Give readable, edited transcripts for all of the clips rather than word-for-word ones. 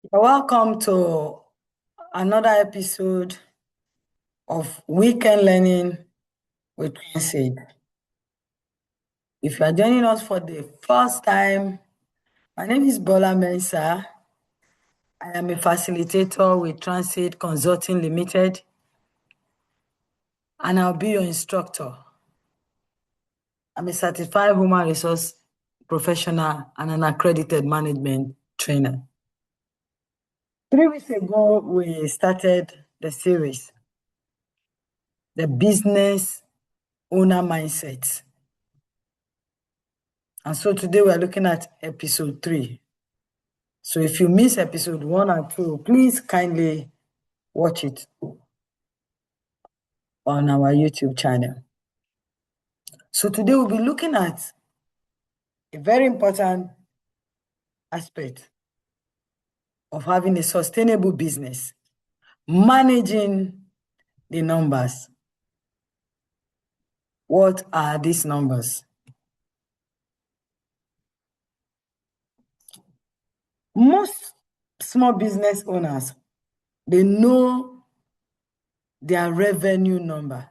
Welcome to another episode of Weekend Learning with Transit. If you are joining us for the first time, my name is Bola Mensah. I am a facilitator with Transit Consulting Limited, and I'll be your instructor. I'm a certified human resource professional and an accredited management trainer. 3 weeks ago, we started the series, The Business Owner Mindset. And so today we are looking at episode 3. So if you miss episode 1 and 2, please kindly watch it on our YouTube channel. So today we'll be looking at a very important aspect of having a sustainable business, managing the numbers. What are these numbers? Most small business owners, they know their revenue number.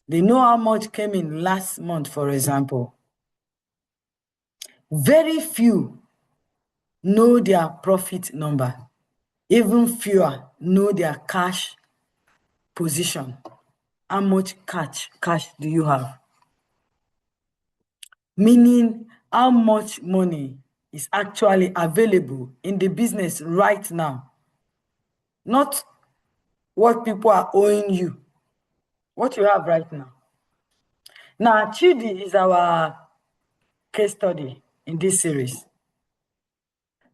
They know how much came in last month, for example. Very few know their profit number. Even fewer know their cash position. How much cash do you have? Meaning how much money is actually available in the business right now. Not what people are owing you, what you have right now. Now, Chidi is our case study in this series.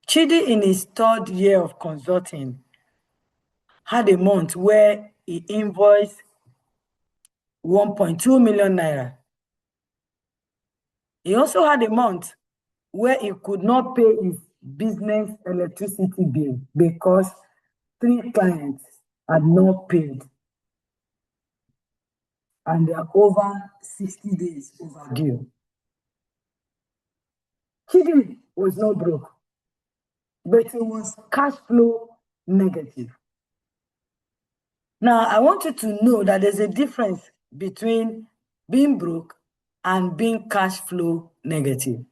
Chidi, in his 3rd year of consulting, had a month where he invoiced 1.2 million naira. He also had a month where he could not pay his business electricity bill because 3 clients had not paid and they are over 60 days overdue. Chidi was not broke, but he was cash flow negative. Now, I want you to know that there's a difference between being broke and being cash flow negative.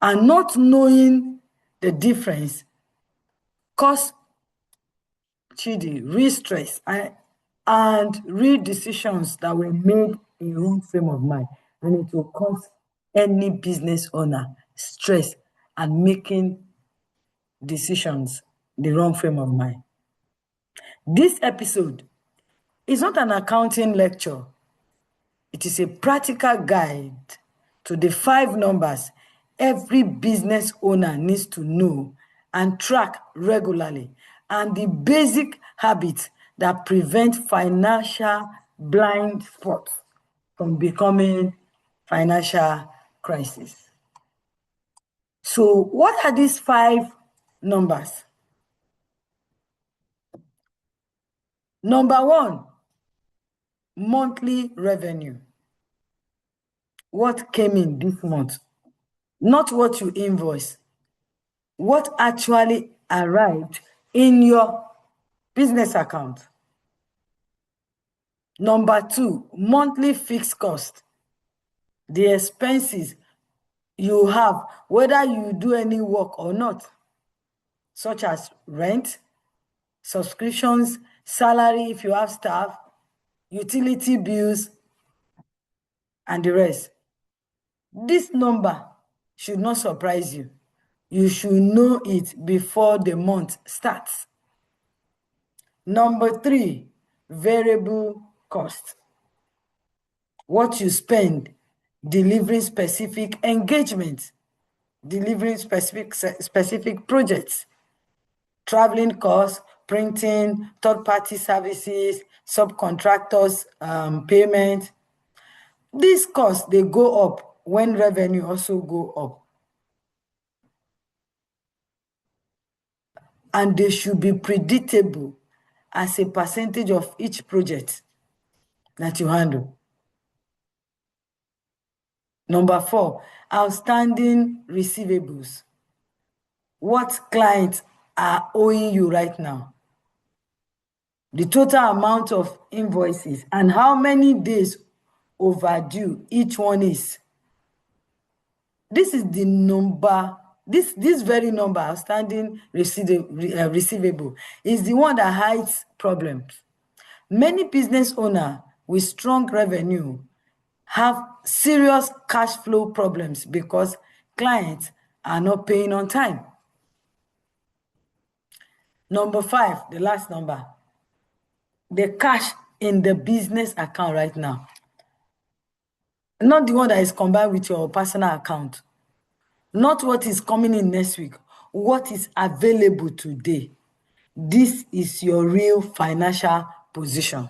And not knowing the difference caused Chidi real stress and real decisions that were made in wrong frame of mind. And it will cause any business owner stress and making decisions the wrong frame of mind. This episode is not an accounting lecture. It is a practical guide to the 5 numbers every business owner needs to know and track regularly, and the basic habits that prevent financial blind spots from becoming financial crisis. So, what are these 5 numbers? Number 1, monthly revenue. What came in this month? Not what you invoice. What actually arrived in your business account. Number 2, monthly fixed cost. The expenses you have, whether you do any work or not, such as rent, subscriptions, salary if you have staff, utility bills, and the rest. This number should not surprise you. You should know it before the month starts. Number 3, variable cost. What you spend delivering specific engagements, delivering specific projects, traveling costs, printing, third-party services, subcontractors payment. These costs, they go up when revenue also go up. And they should be predictable as a percentage of each project that you handle. Number 4, outstanding receivables. What clients are owing you right now, the total amount of invoices, and how many days overdue each one is. This is the number, this very number, outstanding receivable, is the one that hides problems. Many business owners with strong revenue have serious cash flow problems because clients are not paying on time. Number 5, the last number, the cash in the business account right now. Not the one that is combined with your personal account. Not what is coming in next week. What is available today. This is your real financial position.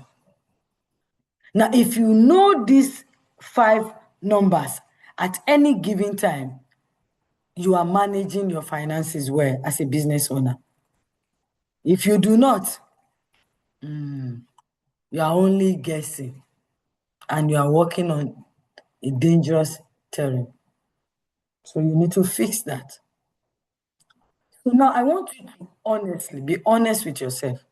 Now, if you know these 5 numbers at any given time, you are managing your finances well as a business owner. If you do not, you are only guessing and you are working on a dangerous terrain. So you need to fix that. So now I want you to honestly be honest with yourself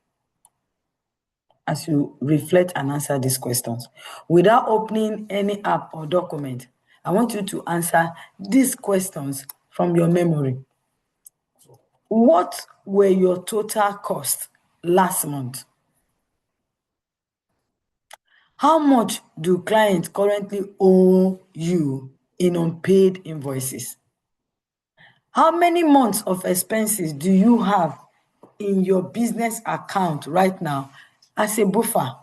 as you reflect and answer these questions. Without opening any app or document, I want you to answer these questions from your memory. What were your total costs last month? How much do clients currently owe you in unpaid invoices? How many months of expenses do you have in your business account right now as a buffer?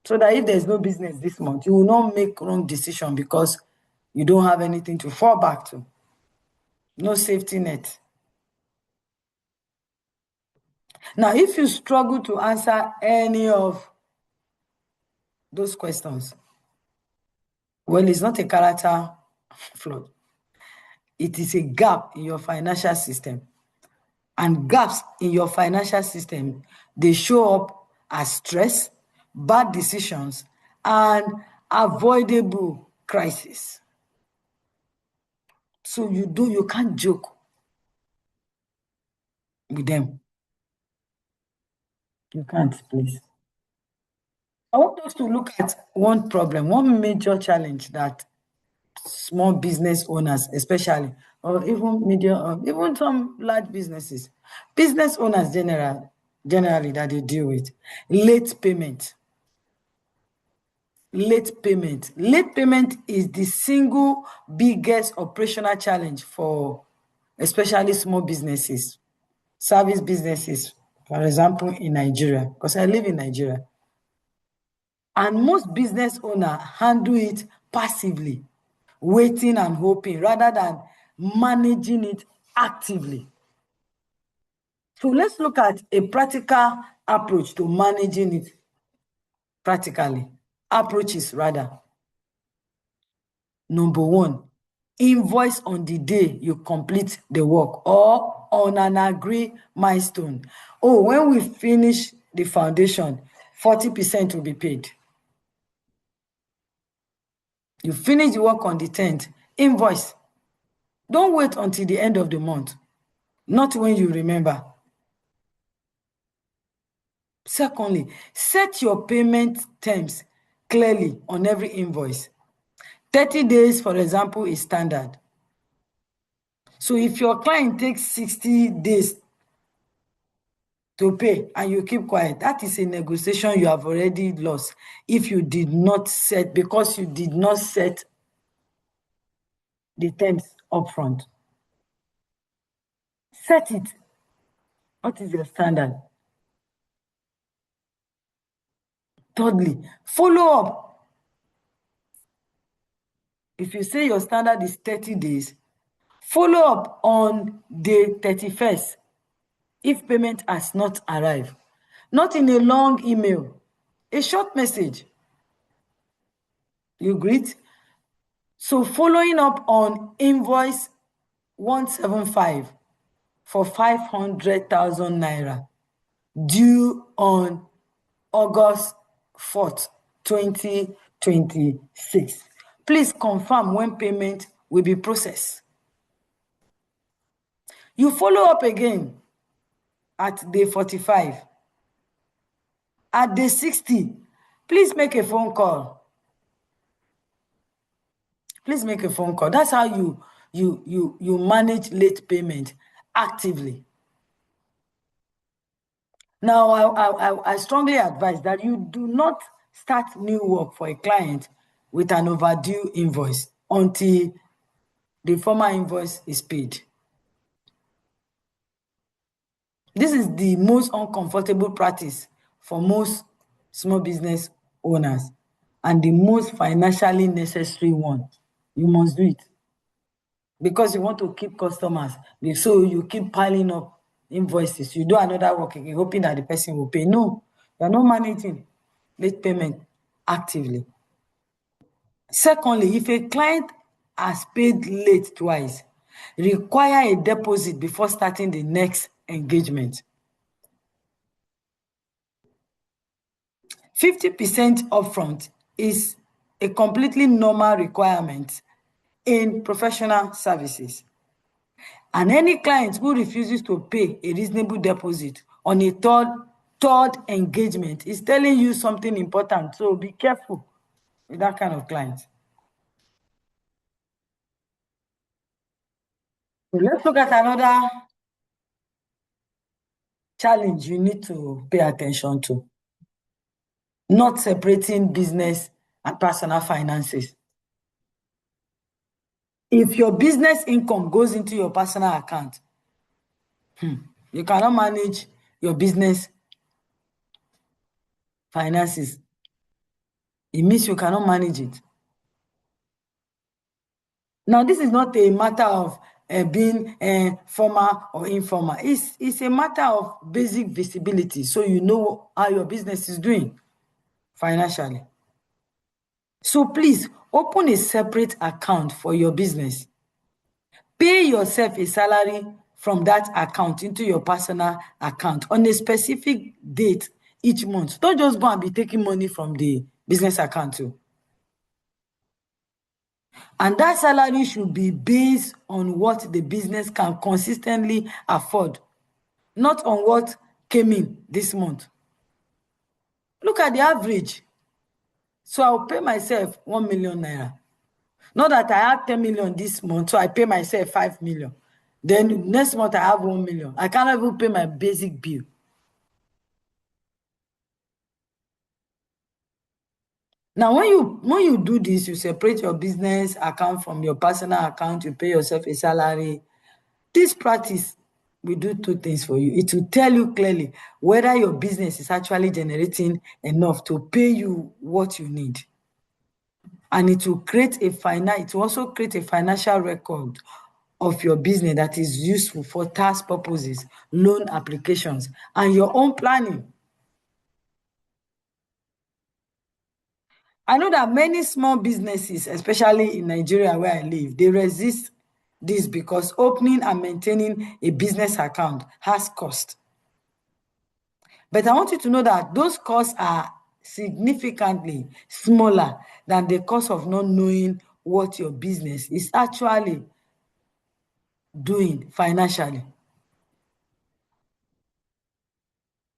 So that if there's no business this month, you will not make wrong decision because you don't have anything to fall back to. No safety net. Now, if you struggle to answer any of those questions, well, it's not a character flaw. It is a gap in your financial system. And gaps in your financial system, they show up as stress, bad decisions, and avoidable crises. So you can't joke with them. You can't, please. I want us to look at one problem, one major challenge that small business owners, especially, or even medium, or even some large business owners generally that they deal with, late payment. Late payment. Late payment is the single biggest operational challenge for especially small businesses, service businesses, for example, in Nigeria, because I live in Nigeria. And most business owners handle it passively, waiting and hoping, rather than managing it actively. So let's look at a practical approach to managing it practically. Approaches, rather. Number 1, invoice on the day you complete the work or on an agreed milestone. Oh, when we finish the foundation, 40% will be paid. You finish the work on the 10th, invoice. Don't wait until the end of the month, not when you remember. Secondly, set your payment terms clearly on every invoice. 30 days, for example, is standard. So if your client takes 60 days to pay and you keep quiet, that is a negotiation you have already lost if you did not set, because you did not set the terms upfront. Set it. What is your standard? Thirdly, follow up. If you say your standard is 30 days, follow up on day 31st if payment has not arrived. Not in a long email, a short message. You greet. So following up on invoice 175 for 500,000 naira due on August 4th, 2026. Please confirm when payment will be processed. You follow up again at day 45. At day 60, please make a phone call. Please make a phone call. That's how you manage late payment actively. Now, I strongly advise that you do not start new work for a client with an overdue invoice until the former invoice is paid. This is the most uncomfortable practice for most small business owners and the most financially necessary one. You must do it because you want to keep customers. So you keep piling up invoices. You do another work again, hoping that the person will pay. No, you're not managing late payment actively. Secondly, if a client has paid late twice, require a deposit before starting the next engagement. 50% upfront is a completely normal requirement in professional services. And any client who refuses to pay a reasonable deposit on a third engagement is telling you something important. So be careful with that kind of client. So let's look at another challenge you need to pay attention to. Not separating business and personal finances. If your business income goes into your personal account, you cannot manage your business finances. It means you cannot manage it. Now, this is not a matter of being formal or informal. It's a matter of basic visibility, so you know how your business is doing financially. So please, open a separate account for your business. Pay yourself a salary from that account into your personal account on a specific date each month. Don't just go and be taking money from the business account too. And that salary should be based on what the business can consistently afford, not on what came in this month. Look at the average. So I'll pay myself 1 million naira. Not that I have 10 million this month, so I pay myself 5 million. Then next month I have 1 million. I cannot even pay my basic bill. Now, when you do this, you separate your business account from your personal account, you pay yourself a salary. This practice will do two things for you. It will tell you clearly whether your business is actually generating enough to pay you what you need. And it will also create a financial record of your business that is useful for tax purposes, loan applications, and your own planning. I know that many small businesses, especially in Nigeria where I live, they resist this because opening and maintaining a business account has cost. But I want you to know that those costs are significantly smaller than the cost of not knowing what your business is actually doing financially.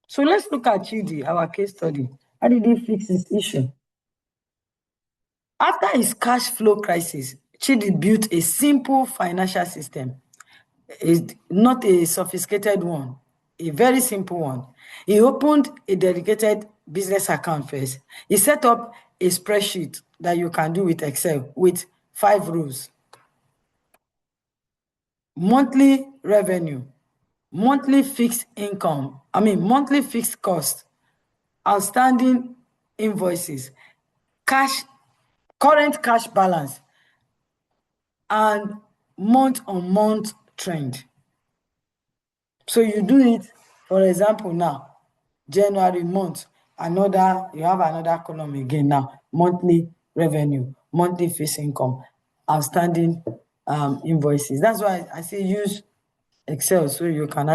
So let's look at Chidi, our case study. How did he fix this issue? After his cash flow crisis, Chidi built a simple financial system. It's not a sophisticated one, a very simple one. He opened a dedicated business account first. He set up a spreadsheet that you can do with Excel with 5 rows. Monthly revenue, monthly fixed cost, outstanding invoices, current cash balance, and month-on-month trend. So you do it, for example, now, January month, you have another column again now, monthly revenue, monthly fixed income, outstanding invoices. That's why I say use Excel, so you can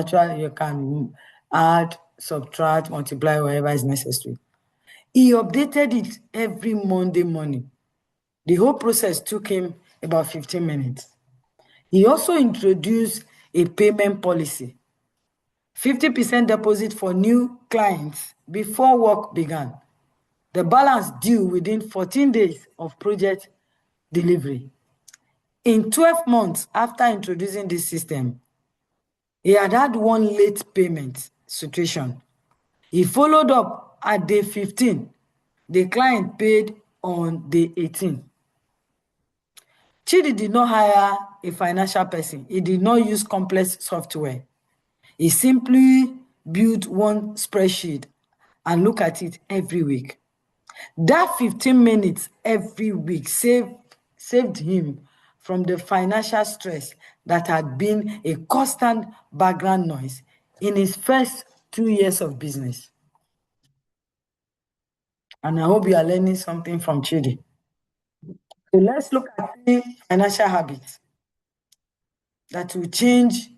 add, subtract, multiply, whatever is necessary. He updated it every Monday morning. The whole process took him about 15 minutes. He also introduced a payment policy. 50% deposit for new clients before work began. The balance due within 14 days of project delivery. In 12 months after introducing this system, he had one late payment situation. He followed up at day 15. The client paid on day 18. Chidi did not hire a financial person. He did not use complex software. He simply built one spreadsheet and look at it every week. That 15 minutes every week saved him from the financial stress that had been a constant background noise in his first 2 years of business. And I hope you are learning something from Chidi. So let's look at 3 financial habits that will change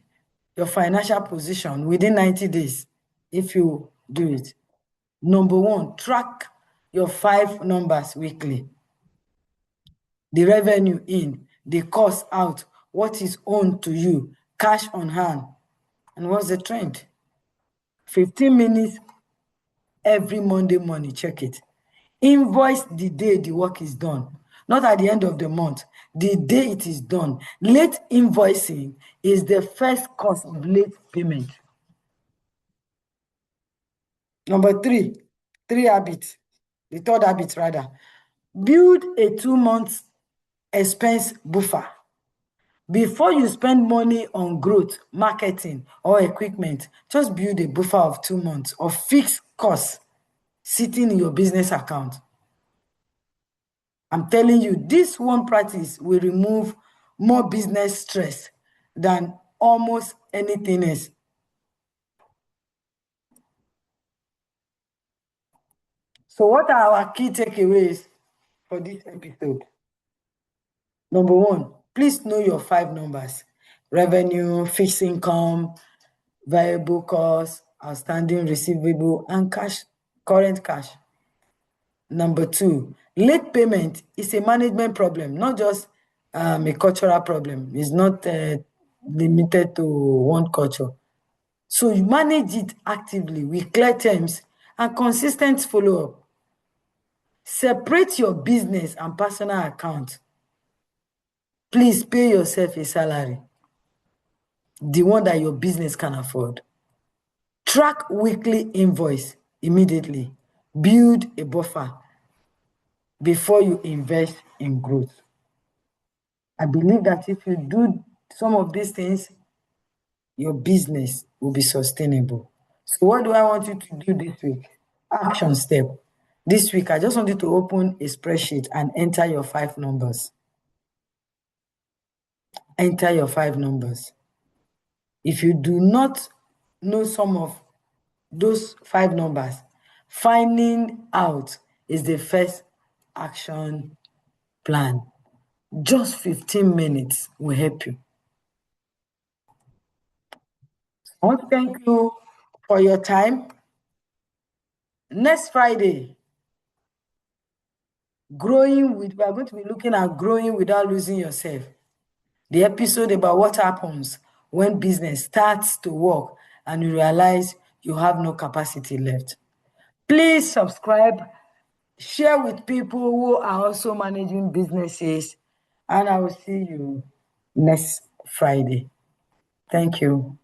your financial position within 90 days if you do it. Number 1, track your 5 numbers weekly. The revenue in, the cost out, what is owed to you, cash on hand, and what's the trend? 15 minutes every Monday morning, check it. Invoice the day the work is done, not at the end of the month, the day it is done. Late invoicing is the first cause of late payment. Number 3 habits, the third habit rather, build a 2-month expense buffer. Before you spend money on growth, marketing, or equipment, just build a buffer of 2 months of fixed costs sitting in your business account. I'm telling you, this one practice will remove more business stress than almost anything else. So what are our key takeaways for this episode? Number 1, please know your 5 numbers: revenue, fixed income, variable cost, outstanding receivable, and cash, current cash. Number 2, late payment is a management problem, not just a cultural problem. It's not limited to one culture. So you manage it actively with clear terms and consistent follow-up. Separate your business and personal account. Please pay yourself a salary, the one that your business can afford. Track weekly invoice immediately. Build a buffer before you invest in growth. I believe that if you do some of these things, your business will be sustainable. So what do I want you to do this week? Action step. This week, I just want you to open a spreadsheet and enter your 5 numbers. Enter your 5 numbers. If you do not know some of those 5 numbers, finding out is the first action plan. Just 15 minutes will help you. I want to thank you for your time. Next Friday, we are going to be looking at growing without losing yourself. The episode about what happens when business starts to work and you realize you have no capacity left. Please subscribe, share with people who are also managing businesses, and I will see you next Friday. Thank you.